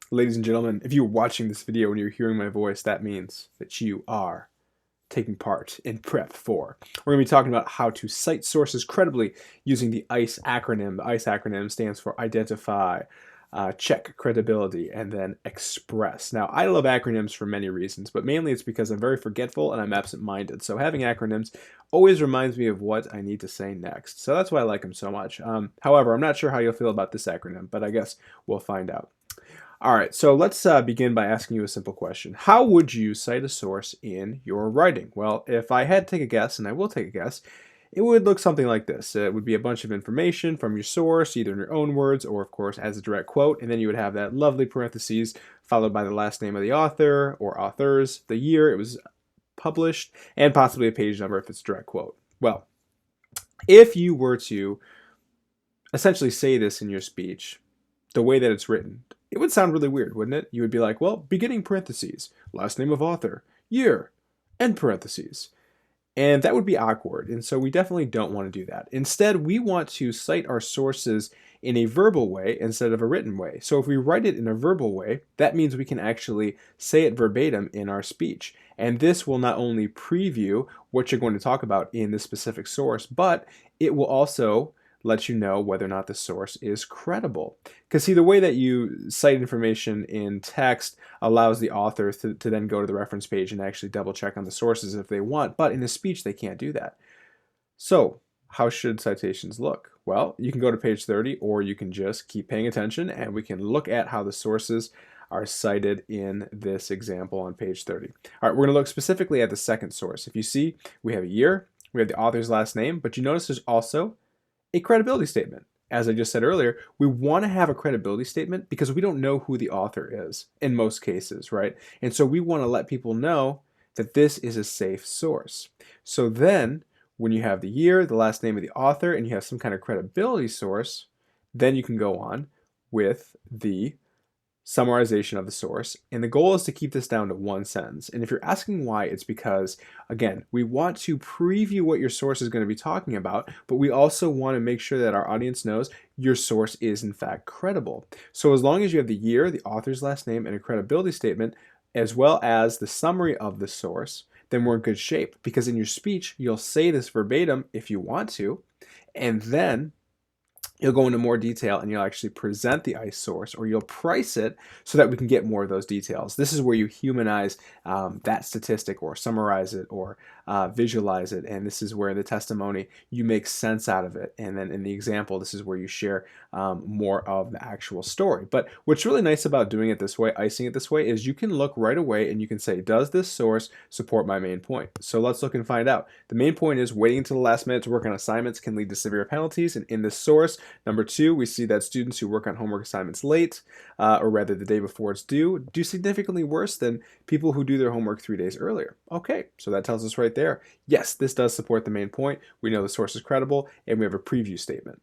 Ladies and gentlemen, if you're watching this video and you're hearing my voice, that means that you are taking part in Prep 4. We're going to be talking about how to cite sources credibly using the ICE acronym. The ICE acronym stands for Identify, Check Credibility, and then Express. Now, I love acronyms for many reasons, but mainly it's because I'm very forgetful and I'm absent-minded. So having acronyms always reminds me of what I need to say next. So that's why I like them so much. However, I'm not sure how you'll feel about this acronym, but I guess we'll find out. All right, so let's begin by asking you a simple question. How would you cite a source in your writing? Well, if I had to take a guess, and I will take a guess, it would look something like this. It would be a bunch of information from your source, either in your own words or, of course, as a direct quote, and then you would have that lovely parentheses followed by the last name of the author or authors, the year it was published, and possibly a page number if it's a direct quote. Well, if you were to essentially say this in your speech, the way that it's written, it would sound really weird, wouldn't it? You would be like, well, beginning parentheses, last name of author, year, end parentheses. And that would be awkward. And so we definitely don't want to do that. Instead, we want to cite our sources in a verbal way instead of a written way. So if we write it in a verbal way, that means we can actually say it verbatim in our speech. And this will not only preview what you're going to talk about in this specific source, but it will also let you know whether or not the source is credible. Because see, the way that you cite information in text allows the author to then go to the reference page and actually double check on the sources if they want, but in a speech they can't do that. So how should citations look? Well, you can go to page 30 or you can just keep paying attention and we can look at how the sources are cited in this example on page 30. All right, we're going to look specifically at the second source. If you see, we have a year, we have the author's last name, but you notice there's also a credibility statement. As I just said earlier, we want to have a credibility statement because we don't know who the author is in most cases, right? And so we want to let people know that this is a safe source. So then when you have the year, the last name of the author, and you have some kind of credibility source, then you can go on with the summarization of the source. And the goal is to keep this down to one sentence. And if you're asking why, it's because, again, we want to preview what your source is going to be talking about, but we also want to make sure that our audience knows your source is in fact credible. So as long as you have the year, the author's last name, and a credibility statement, as well as the summary of the source, then we're in good shape. Because in your speech, you'll say this verbatim if you want to, and then you'll go into more detail and you'll actually present the ICE source, or you'll price it so that we can get more of those details. This is where you humanize that statistic or summarize it or visualize it. And this is where the testimony, you make sense out of it. And then in the example, this is where you share more of the actual story. But what's really nice about doing it this way, icing it this way, is you can look right away and you can say, does this source support my main point? So let's look and find out. The main point is waiting until the last minute to work on assignments can lead to severe penalties. And in this source, number 2, we see that students who work on homework assignments late, or rather the day before it's due, do significantly worse than people who do their homework 3 days earlier. Okay, so that tells us right there, yes, this does support the main point. We know the source is credible, and we have a preview statement.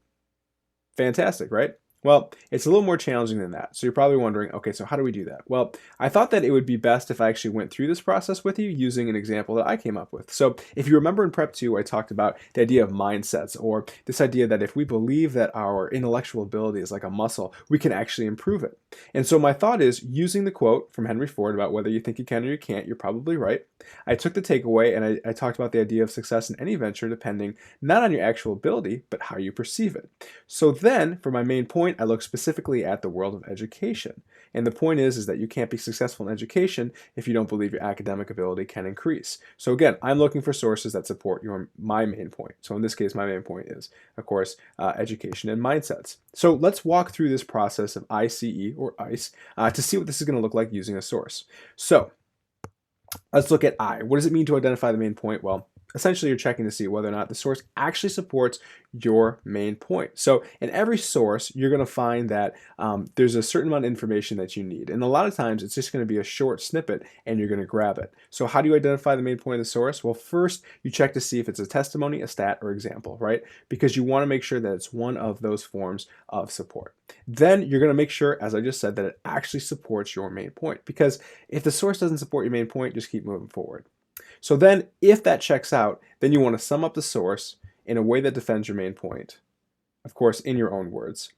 Fantastic, right? Well, it's a little more challenging than that. So you're probably wondering, okay, so how do we do that? Well, I thought that it would be best if I actually went through this process with you using an example that I came up with. So if you remember in Prep 2, I talked about the idea of mindsets, or this idea that if we believe that our intellectual ability is like a muscle, we can actually improve it. And so my thought is, using the quote from Henry Ford about whether you think you can or you can't, you're probably right. I took the takeaway and I talked about the idea of success in any venture depending not on your actual ability, but how you perceive it. So then, for my main point, I look specifically at the world of education. And the point is that you can't be successful in education if you don't believe your academic ability can increase. So again, I'm looking for sources that support my main point. So in this case, my main point is, of course, education and mindsets. So let's walk through this process of ICE or ICE to see what this is going to look like using a source. So let's look at I. What does it mean to identify the main point? Well, essentially you're checking to see whether or not the source actually supports your main point. So in every source, you're going to find that there's a certain amount of information that you need. And a lot of times it's just going to be a short snippet and you're going to grab it. So how do you identify the main point of the source? Well, first you check to see if it's a testimony, a stat, or example, right? Because you want to make sure that it's one of those forms of support. Then you're going to make sure, as I just said, that it actually supports your main point. Because if the source doesn't support your main point, just keep moving forward. So then if that checks out, then you want to sum up the source in a way that defends your main point, of course, in your own words.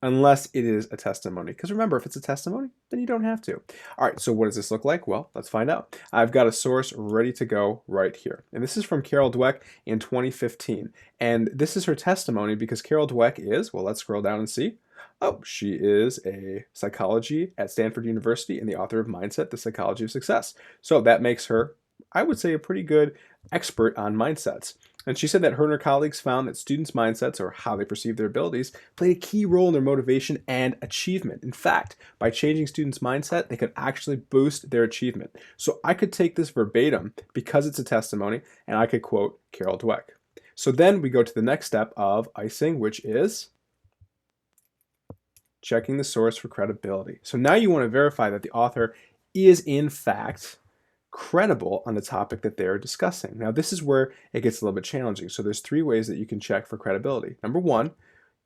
unless it is a testimony. Because remember, if it's a testimony, then you don't have to. All right, so what does this look like? Well, let's find out. I've got a source ready to go right here. And this is from Carol Dweck in 2015. And this is her testimony because Carol Dweck is, well, let's scroll down and see. Oh, she is a psychology at Stanford University and the author of Mindset, The Psychology of Success. So that makes her, I would say, a pretty good expert on mindsets. And she said that her and her colleagues found that students' mindsets, or how they perceive their abilities, played a key role in their motivation and achievement. In fact, by changing students' mindset, they could actually boost their achievement. So I could take this verbatim because it's a testimony, and I could quote Carol Dweck. So then we go to the next step of icing, which is checking the source for credibility. So now you want to verify that the author is in fact credible on the topic that they're discussing. Now this is where it gets a little bit challenging. So there's three ways that you can check for credibility. Number one,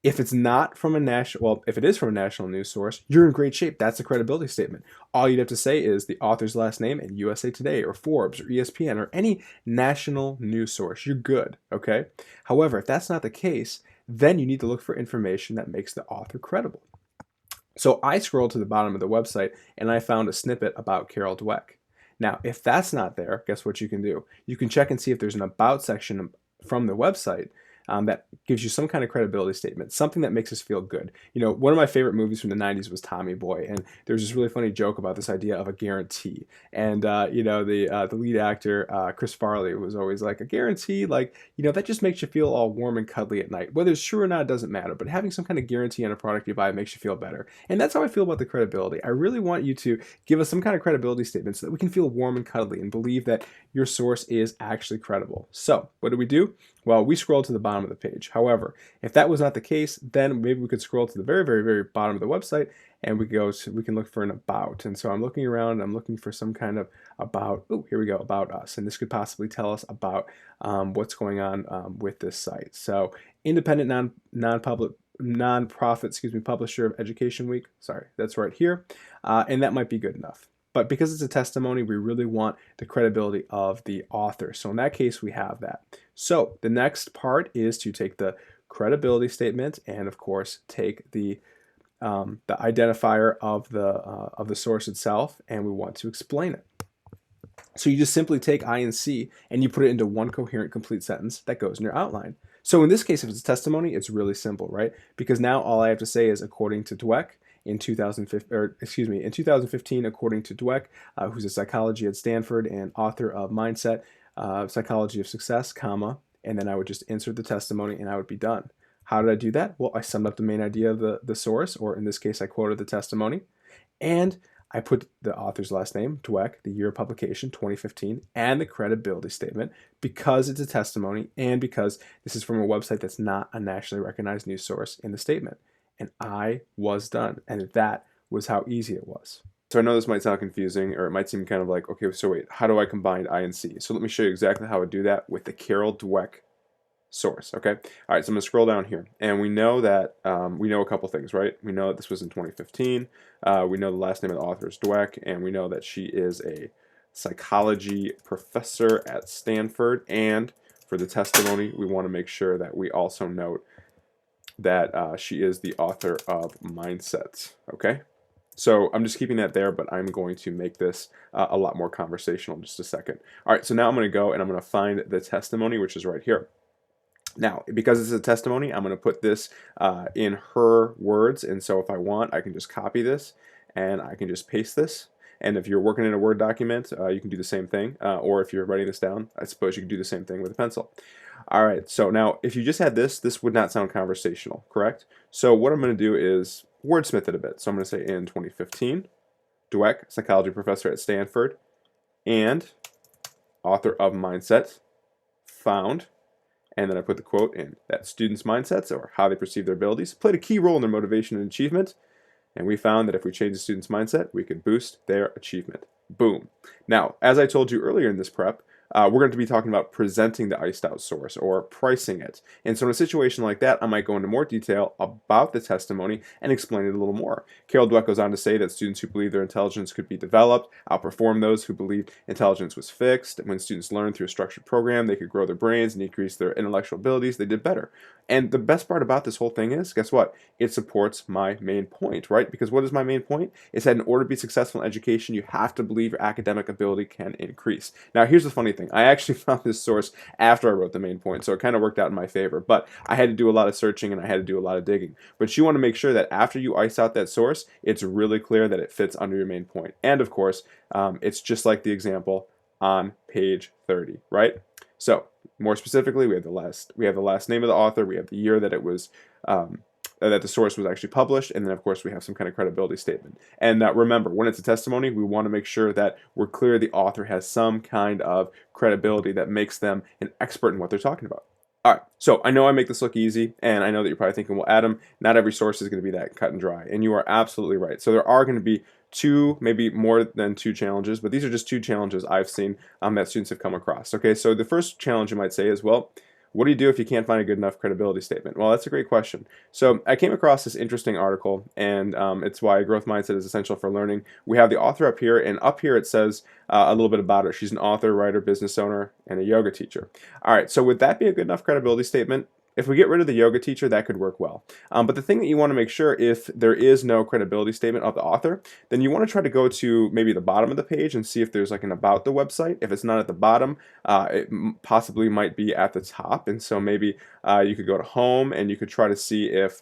if it's not from a national, well, if it is from a national news source, you're in great shape. That's a credibility statement. All you'd have to say is the author's last name and USA Today or Forbes or ESPN or any national news source. You're good, okay? However, if that's not the case, then you need to look for information that makes the author credible. So I scrolled to the bottom of the website and I found a snippet about Carol Dweck. Now, if that's not there, guess what you can do? You can check and see if there's an about section from the website that gives you some kind of credibility statement, something that makes us feel good. You know, one of my favorite movies from the 90s was Tommy Boy, and there's this really funny joke about this idea of a guarantee. And, you know, the lead actor, Chris Farley, was always like, a guarantee, like, you know, that just makes you feel all warm and cuddly at night. Whether it's true or not, it doesn't matter, but having some kind of guarantee on a product you buy makes you feel better. And that's how I feel about the credibility. I really want you to give us some kind of credibility statement so that we can feel warm and cuddly and believe that your source is actually credible. So what do? Well, we scroll to the bottom of the page. However, if that was not the case, then maybe we could scroll to the very, very, very bottom of the website and we can look for an about. And so I'm looking around and I'm looking for some kind of about. Oh, here we go, about us. And this could possibly tell us about what's going on with this site. So independent nonprofit, publisher of Education Week. Sorry, that's right here. And that might be good enough. But because it's a testimony, we really want the credibility of the author. So in that case, we have that. So the next part is to take the credibility statement and, of course, take the identifier of the source itself, and we want to explain it. So you just simply take I and C and you put it into one coherent, complete sentence that goes in your outline. So in this case, if it's a testimony, it's really simple, right? Because now all I have to say is according to Dweck. In 2015, according to Dweck, who's a psychology at Stanford and author of Mindset, Psychology of Success, comma, and then I would just insert the testimony and I would be done. How did I do that? Well, I summed up the main idea of the source, or in this case, I quoted the testimony, and I put the author's last name, Dweck, the year of publication, 2015, and the credibility statement because it's a testimony and because this is from a website that's not a nationally recognized news source in the statement. And I was done. And that was how easy it was. So I know this might sound confusing, or it might seem kind of like, okay, so wait, how do I combine I and C? So let me show you exactly how I do that with the Carol Dweck source, okay? All right, so I'm gonna scroll down here. And we know that, we know a couple things, right? We know that this was in 2015. We know the last name of the author is Dweck, and we know that she is a psychology professor at Stanford. And for the testimony, we wanna make sure that we also note that she is the author of Mindset, okay? So I'm just keeping that there, but I'm going to make this a lot more conversational in just a second. All right, so now I'm gonna go and I'm gonna find the testimony, which is right here. Now, because it's a testimony, I'm gonna put this in her words, and so if I want, I can just copy this and I can just paste this. And if you're working in a Word document, you can do the same thing. Or if you're writing this down, I suppose you can do the same thing with a pencil. All right, so now if you just had this would not sound conversational, correct? So what I'm going to do is wordsmith it a bit. So I'm going to say in 2015, Dweck, psychology professor at Stanford, and author of Mindset, found, and then I put the quote in, that students' mindsets, or how they perceive their abilities, played a key role in their motivation and achievement. And we found that if we change the student's mindset, we could boost their achievement. Boom. Now, as I told you earlier in this prep, we're going to be talking about presenting the iced out source or pricing it. And so in a situation like that, I might go into more detail about the testimony and explain it a little more. Carol Dweck goes on to say that students who believe their intelligence could be developed outperform those who believe intelligence was fixed. When students learned through a structured program, they could grow their brains and increase their intellectual abilities. They did better. And the best part about this whole thing is, guess what? It supports my main point, right? Because what is my main point? It's that in order to be successful in education, you have to believe your academic ability can increase. Now, here's the funny thing. I actually found this source after I wrote the main point, so it kind of worked out in my favor. But I had to do a lot of searching and I had to do a lot of digging. But you want to make sure that after you ice out that source, it's really clear that it fits under your main point. And of course, it's just like the example on page 30, right? So more specifically, we have the last name of the author, we have the year that it was that the source was actually published, and then of course we have some kind of credibility statement. And remember, when it's a testimony, we want to make sure that we're clear the author has some kind of credibility that makes them an expert in what they're talking about. All right, so I know I make this look easy, and I know that you're probably thinking, well, Adam, not every source is going to be that cut and dry, and you are absolutely right. So there are going to be two, maybe more than two challenges, but these are just two challenges I've seen that students have come across. Okay, so the first challenge you might say is, well, what do you do if you can't find a good enough credibility statement? Well, that's a great question. So I came across this interesting article, and it's why growth mindset is essential for learning. We have the author up here, and up here it says a little bit about her. She's an author, writer, business owner, and a yoga teacher. All right, so would that be a good enough credibility statement? If we get rid of the yoga teacher, that could work well. But the thing that you want to make sure, if there is no credibility statement of the author, then you want to try to go to maybe the bottom of the page and see if there's like an about the website. If it's not at the bottom, it possibly might be at the top. And so maybe you could go to home and you could try to see if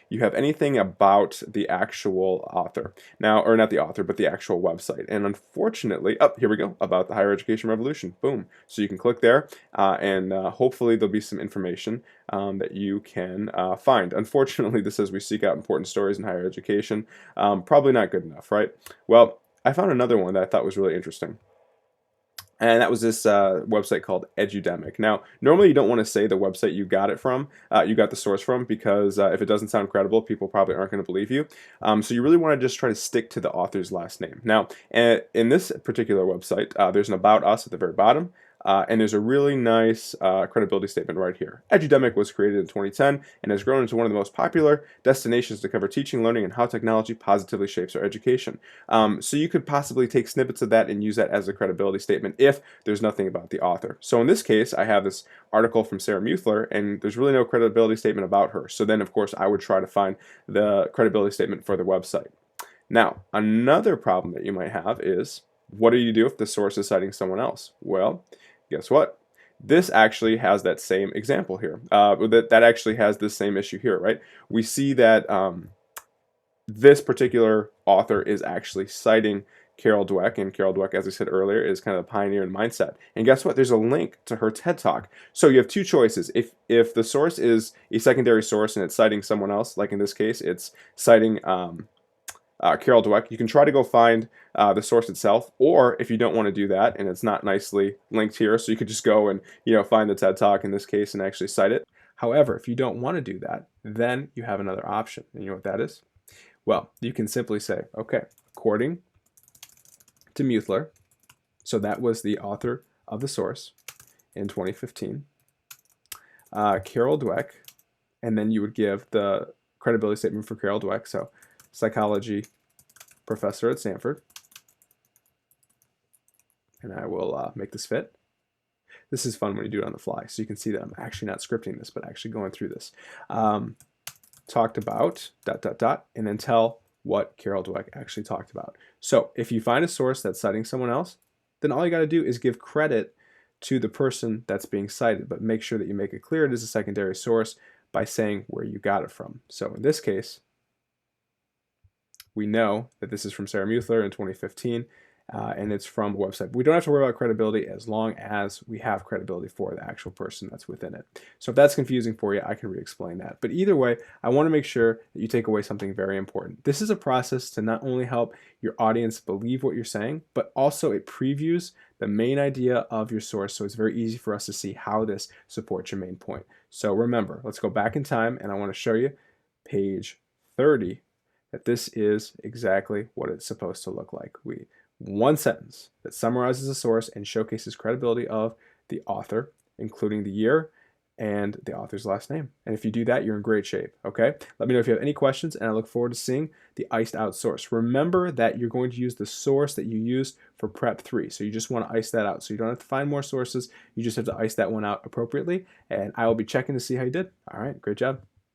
you have anything about the actual author. Now, or not the author, but the actual website. And unfortunately, here we go, about the higher education revolution. Boom. So you can click there and hopefully there'll be some information that you can find. Unfortunately, this says we seek out important stories in higher education. Probably not good enough, right? Well, I found another one that I thought was really interesting. And that was this website called Edudemic. Now, normally you don't want to say the website you got it from, you got the source from, because if it doesn't sound credible, people probably aren't going to believe you. So you really want to just try to stick to the author's last name. Now, in this particular website, there's an About Us at the very bottom. And there's a really nice credibility statement right here. Edudemic was created in 2010 and has grown into one of the most popular destinations to cover teaching, learning, and how technology positively shapes our education. So you could possibly take snippets of that and use that as a credibility statement if there's nothing about the author. So in this case, I have this article from Sarah Muethler, and there's really no credibility statement about her. So then, of course, I would try to find the credibility statement for the website. Now, another problem that you might have is, what do you do if the source is citing someone else? Well, guess what? This actually has that same example here. That actually has the same issue here, right? We see that this particular author is actually citing Carol Dweck, and Carol Dweck, as I said earlier, is kind of the pioneer in mindset. And guess what? There's a link to her TED Talk. So you have two choices. If the source is a secondary source and it's citing someone else, like in this case, it's citing Carol Dweck, you can try to go find the source itself, or if you don't want to do that and it's not nicely linked here, so you could just go and find the TED Talk in this case and actually cite it. However, if you don't want to do that, then you have another option. And you know what that is? Well, you can simply say, okay, according to Muethler, so that was the author of the source in 2015, Carol Dweck, and then you would give the credibility statement for Carol Dweck, so psychology professor at Stanford. And I will make this fit. This is fun when you do it on the fly, so you can see that I'm actually not scripting this, but actually going through this. Talked about ... and then tell what Carol Dweck actually talked about. So if you find a source that's citing someone else, then all you got to do is give credit to the person that's being cited, but make sure that you make it clear it is a secondary source by saying where you got it from. So in this case, we know that this is from Sarah Muethler in 2015, and it's from a website. We don't have to worry about credibility as long as we have credibility for the actual person that's within it. So if that's confusing for you, I can re-explain that. But either way, I want to make sure that you take away something very important. This is a process to not only help your audience believe what you're saying, but also it previews the main idea of your source, so it's very easy for us to see how this supports your main point. So remember, let's go back in time, and I want to show you page 30, that this is exactly what it's supposed to look like. We one sentence that summarizes the source and showcases credibility of the author, including the year and the author's last name. And if you do that, you're in great shape, okay? Let me know if you have any questions, and I look forward to seeing the iced out source. Remember that you're going to use the source that you used for Prep 3, so you just want to ice that out. So you don't have to find more sources, you just have to ice that one out appropriately, and I will be checking to see how you did. All right, great job.